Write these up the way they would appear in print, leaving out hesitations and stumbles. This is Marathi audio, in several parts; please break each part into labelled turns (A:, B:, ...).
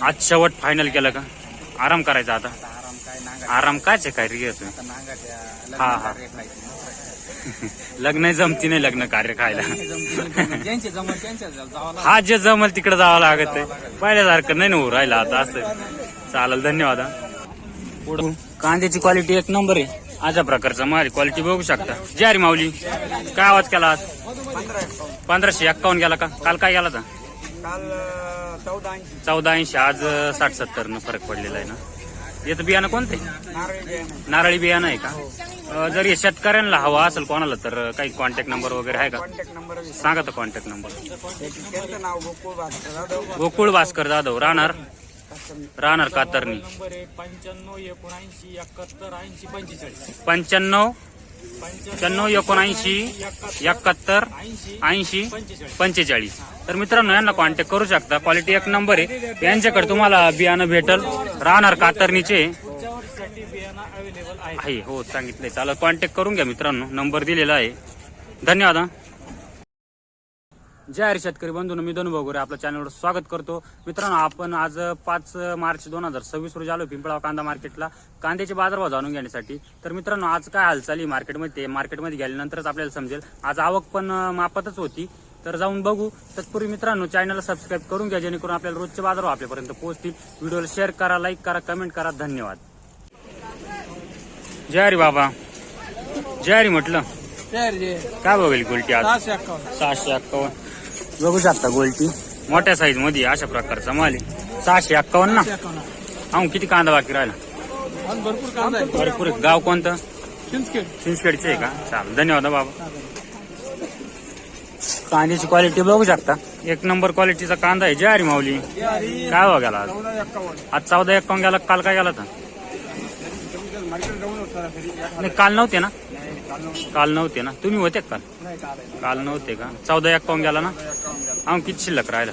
A: आज शेवट फायनल केलं का? आराम करायचा आता.
B: आराम काय नांगर
A: आराम कायच काय रे घेतो.
B: आता नांगरच्या
A: हा, हा. लग्न जमती नाही लग्न कार्य खायला.
B: ज्यांचे जमल त्यांच्या जावं
A: हा जे जमल तिकडे जावं लागत आहे. पहिल्यासारखं नाही ना हो राहिला आता असं. चालेल धन्यवाद. पुढं कांद्याची क्वालिटी एक नंबर आहे. अशा प्रकारचा माल क्वालिटी बघू शकता. जय रे माऊली, काय आवाज केला आज? 1551 गेला का? काल काय गेला होता?
B: काल
A: 1480. आज 60-70 न फरक पडलेला आहे ना. याचं बियाणं कोणते? नारळी बियाणं आहे का? जर हे शेतकऱ्यांना हवा असेल कोणाला तर काही कॉन्टॅक्ट नंबर वगैरे आहे का?
B: कॉन्टॅक्ट नंबर
A: सांगा तर कॉन्टॅक्ट नंबर.
B: त्यांचं नाव गोकुळ भास्कर जाधव.
A: गोकुळ भास्कर जाधव, राहणार कातरणी. 95 79 71 80 45. तर मित्रांनो यांना कॉन्टॅक्ट करू शकता. क्वालिटी एक नंबर आहे. यांच्याकडे तुम्हाला बियाणं भेटल. राहणार कातरणीचे आहे. हो सांगितलंय. चालेल कॉन्टॅक्ट करून घ्या मित्रांनो. नंबर दिलेला आहे. धन्यवाद. जय हरी शेतकरी बंधूंनो, मी धनु बगोरे आपल्या चॅनलवर स्वागत करतो. मित्रांनो आपण आज 5 मार्च 2026 रोजी आलो पिंपळगाव कांदा मार्केटला कांद्याचे बाजारभाव जाणून घेण्यासाठी. तर मित्रांनो आज काय हालचाली मार्केटमध्ये गेल्यानंतरच आपल्याला समजेल. आज आवक पण मापातच होती. तर जाऊन बघू. तत्पूर्वी मित्रांनो चॅनलला सबस्क्राईब करून घ्या जेणेकरून आपल्याला रोजचे बाजारभाव आपल्यापर्यंत पोहोचतील. व्हिडिओला शेअर करा, लाईक करा, कमेंट करा. धन्यवाद. जय हरी बाबा, जय हरी म्हटलं. काय बघेल गोल्टी आज? 651 बघू शकता. गोल्टी मोठ्या साईज मध्ये अशा प्रकारचा माल आहे. 651 ना. हा किती कांदा बाकी राहिला? भरपूर. गाव कोणतं? चिंचखेडचे आहे का? चालेल धन्यवाद बाबा. कांद्याची क्वालिटी बघू शकता. एक नंबर क्वालिटीचा कांदा आहे. जय हरी माऊली, काय भाव गेला आज? 1451 गेला. काल काय गेला होता? नाही काल नव्हते ना. काल नव्हते ना. तुम्ही होते काल? काल नव्हते का? 1451 गेला ना. हा किती शिल्लक राहिला?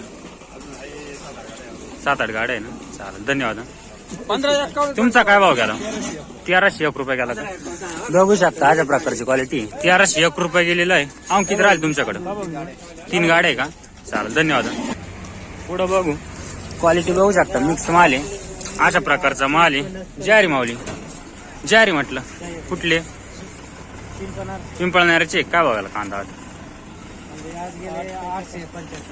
A: 7-8 गाड्या आहे ना. चालेल धन्यवाद. तुमचा काय भाव गेला? 1301 रुपये गेला का? बघू शकता अशा प्रकारची क्वालिटी. 1301 रुपये गेलेला आहे. हा किती राहील तुमच्याकडे? 3 गाड्या आहे का? चालेल धन्यवाद. पुढं बघू. क्वालिटी बघू शकता. मिक्स माल आहे. अशा प्रकारचा माल आहे. जय हरी माऊली, जय हरी म्हटलं. कुठले? पिंपळनेरचे. काय बघायला कांदा?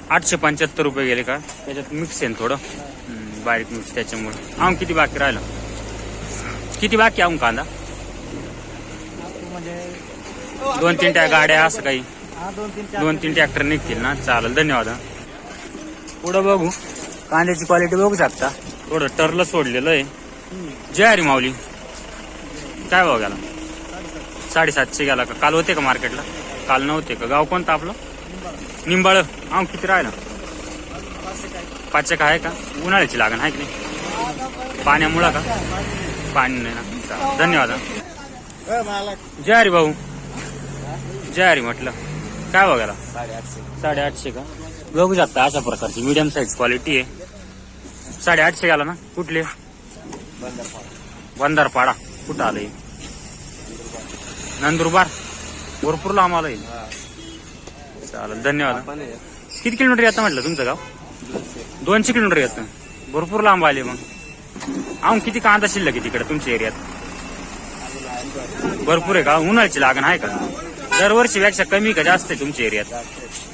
A: 875 रुपये गेले का? त्याच्यात मिक्स आहे थोडं बारीक मिक्स त्याच्यामुळे. आम किती बाकी राहिलं? किती बाकी आम कांदा? 2-3 गाड्या असं काही 2-3 ट्रॅक्टर निघतील ना. चालेल धन्यवाद. पुढं बघू. कांद्याची क्वालिटी बघू शकता. थोडं टरलं सोडलेलं आहे. जय हरी माऊली, काय भाव गेला? 750 गेला का? काल होते का मार्केटला? काल नव्हते का? गाव कोणतं आपलं? निंबाळ. हा किती राहिला? 5 आहे का? उन्हाळ्याची लागण आहे की नाही? पाण्यामुळं का? पाणी नाही ना. धन्यवाद. जय हरी भाऊ, जय हरी म्हटलं. काय भाव गेला? 850 का? बघू शकता अशा प्रकारची मीडियम साईज क्वालिटी आहे. 850 गेला ना. कुठले? बंदरपाडा. कुठं आलंय? नंदुरबार. भरपूर लांब आलंय. चालेल धन्यवाद. किती किलोमीटर येतं म्हटलं तुमचं गाव? 200 किलोमीटर येतं. भरपूर लांब आले मग. आम किती कांदा शिल्लक आहे तिकडे तुमच्या एरियात? भरपूर आहे का? उन्हाळ्याची लागण आहे का? दरवर्षीपेक्षा कमी का जास्त आहे तुमच्या एरियात?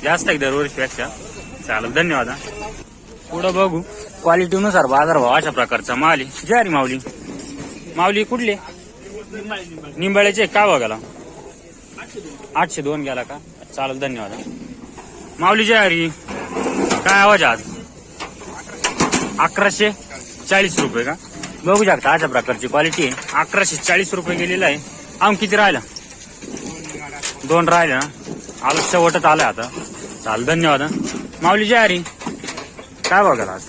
A: जास्त आहे दरवर्षीपेक्षा. चालेल धन्यवाद. पुढं बघू. क्वालिटीनुसार बाजारभाव अशा प्रकारचा माल आहे. जय हरी माऊली, माऊली कुठले? निंबाळ्याचे. काय भाव गेला? 802 गेला का? चालेल धन्यवाद. माऊली जय हरी, काय आवाज आज? 1140 रुपये का? बघू शकता अशा प्रकारची क्वालिटी आहे. 1140 रुपये गेलेला आहे. आम किती राहिला? 2 राहिले ना. आलं शेवटच आलंय आता. चालेल धन्यवाद. माऊली जय हरी, काय भाव गेला आज?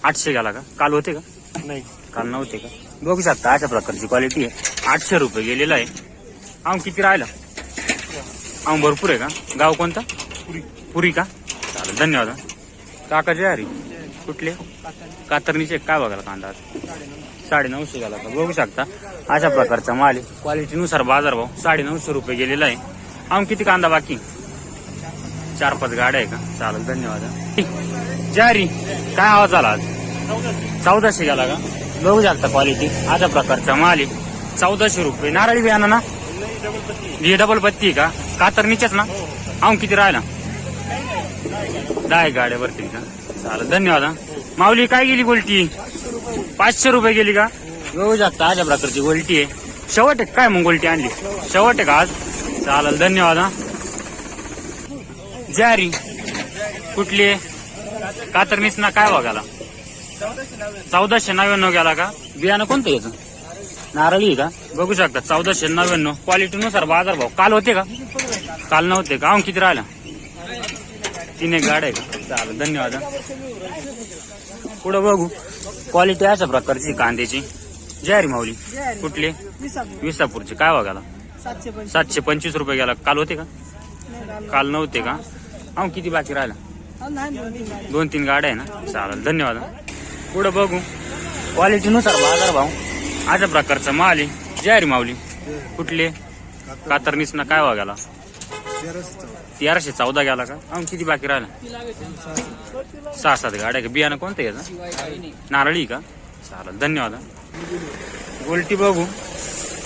A: 800 गेला का? काल होते का? नाही काल नव्हते का? बघू शकता अशा प्रकारची क्वालिटी आहे. 800 रुपये गेलेला आहे. आम किती राहिला? आम भरपूर आहे का? गाव कोणतं? पुरी का? चालेल धन्यवाद. काका जय हरी, कुठले? कातरणीचे. काय बघायला कांदा? 950 गेला का? बघू शकता अशा प्रकारचा माल आहे. क्वालिटीनुसार बाजारभाव 950 रुपये गेलेला आहे. आम किती कांदा बाकी? 4-5 गाड्या आहे का? चालेल धन्यवाद. जय हरी, काय आवाज आला आज? 1400 गेला का? बघू शकता क्वालिटी अशा प्रकारचा माल आहे. 1400 रुपये. नारळी बियाणं ना? ही डबल पत्ती आहे का? कातरणीच्याच ना? अहो किती राहिला? 10 गाड्या भरतील का? चालेल, धन्यवाद हा. माऊली काय गेली गोल्टी? 500 रुपये गेली का? बघू शकता अशा प्रकारची गोल्टी आहे. शेवट आहे काय मग गोल्टी आणली? शेवट आहे का आज? चालेल, धन्यवाद हा. ज्वारी कुठली आहे? कातरणीच ना? काय बघायला? 1499 गेला का? बियाणं कोणतं याचं? नारळी आहे का? बघू शकता 1499. क्वालिटीनुसार बाजार भाव. काल होते का? काल नव्हते का? किती राहिला? 3 गाड्या आहे का? चालेल, धन्यवाद. पुढं बघू क्वालिटी अशा प्रकारची कांद्याची. ज्वारी माऊली कुठली? विसापूरची. काय बघायला? 725 रुपये गेला. काल होते का? काल नव्हते का? किती बाकी राहिला? 2-3 गाड्या आहे ना? चालेल, धन्यवाद. पुढं बघू क्वालिटीनुसार बाजार भाव अशा प्रकारचा माल आहे. ज्वारी माऊली कुठले? कातरणीच ना? काय बघायला? 1314 गेला का? किती बाकी राहिला? 6-7 गाड्या का? बियाणं कोणतं याचं? नारळी का? चालेल, धन्यवाद. गोल्टी बघू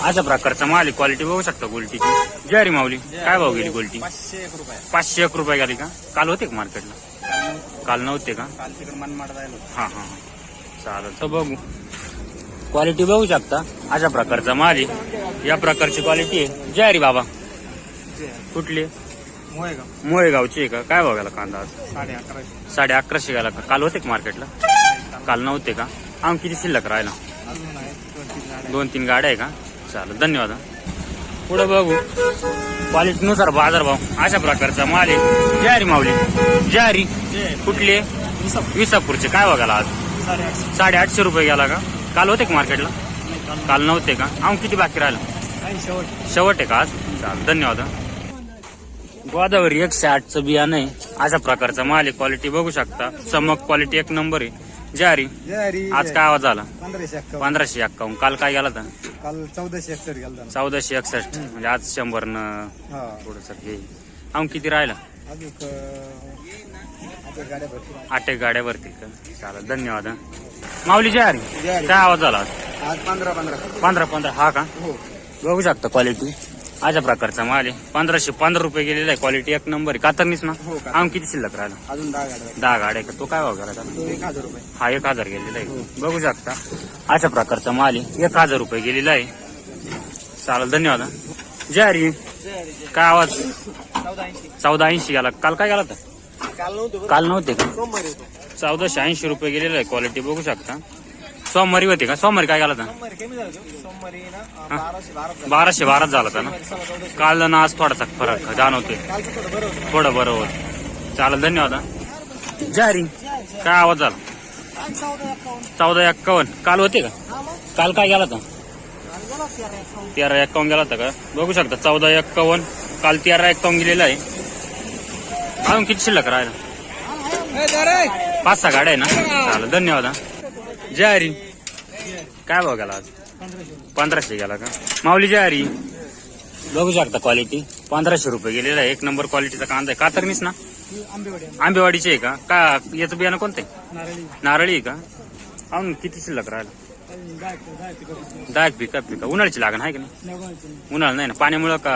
A: अशा प्रकारचा माल आहे. क्वालिटी बघू शकता गोल्टीची. ज्वारी माऊली काय भाव गेली गोल्टी? 501 रुपये गेली का? काल होते का मार्केटला? काल नव्हते का? हा हा, चालेल. तर बघू क्वालिटी बघू शकता अशा प्रकारचा माल आहे. या प्रकारची क्वालिटी आहे. ज्वारी बाबा कुठली? मोळेगावची आहे का? काय बघायला कांदा आज? 1150 गेला का? काल होते का मार्केटला? काल नव्हते का? किती शिल्लक राहिला? 2-3 गाड्या आहे का? चालेल, धन्यवाद. पुढे बघू क्वालिटीनुसार बाजार भाव अशा प्रकारचा माल आहे. ज्वारी माऊली ज्वारी कुठली आहे? विसापूरचे. काय बघायला आज? 850 रुपये गेला का? काल होते का मार्केटला? काल नव्हते का? किती बाकी राहिला? शेवट आहे का आज? चालेल, धन्यवाद. गोदावरी 108चं बियाणं आहे. अशा प्रकारचा माल आहे. क्वालिटी बघू शकता. चमक क्वालिटी एक नंबर आहे. ज्वारी आज काय आवाज झाला? 1551. काल काय गेला होता?
B: काल 1461 गेला.
A: 1461 म्हणजे आज 100 न थोडस घेईल. किती राहिला? 8 गाड्या भरतील का? चालेल, धन्यवाद. माऊली ज्वारी काय आवाज झाला?
B: आज 15.
A: हा का? बघू शकता क्वालिटी अशा प्रकारचा माल आहे. 1515 रुपये गेलेला आहे. क्वालिटी एक नंबर आहे. कातरणीच ना? किती शिल्लक राहिला?
B: अजून 10 गाड्या.
A: 10 गाड्या का? तो काय भाव गेला?
B: 1000 रुपये.
A: हा 1000 गेलेला आहे. बघू शकता अशा प्रकारचा माल आहे. 1000 रुपये गेलेला आहे. चालेल, धन्यवाद. ज्वारी काय आवाज? 1480 गेला. काल काय गेला होता? काल नव्हते का? 1480 रुपये गेलेला आहे. क्वालिटी बघू शकता. सोमवारी होते का? सोमवारी काय गेला होता? 1212 झाला होता ना? काल ना आज थोडासा फरक जाणवतोय. थोडं बरं होत. चालेल, धन्यवाद. ज्वारी काय आवाज झाला? 1451. काल होते का? काल काय गेला होता? 1351 गेला होता का? बघू शकता 1451. काल 1351 गेलेला आहे. अजून किती शिल्लक राहिला? 5-6 गाड्या आहे ना? चालेल, धन्यवाद. ज्वारी काय भाव गेला आज? 1500 गेला का? माऊली ज्वारी बघू शकता क्वालिटी 1500 रुपये गेलेला आहे. एक नंबर क्वालिटीचा कांदा आहे. कातरणीच ना? आंबेवाडीचे आहे का? का याचं बियाणं कोणतं आहे? नारळी आहे का? किती शिल्लक राहिला? 10 पिका. उन्हाळ्याची लागण आहे का नाही? उन्हाळा नाही ना? पाण्यामुळं का?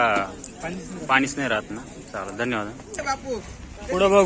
A: पाणीच नाही राहत ना? चालेल, धन्यवाद. पुढं बघ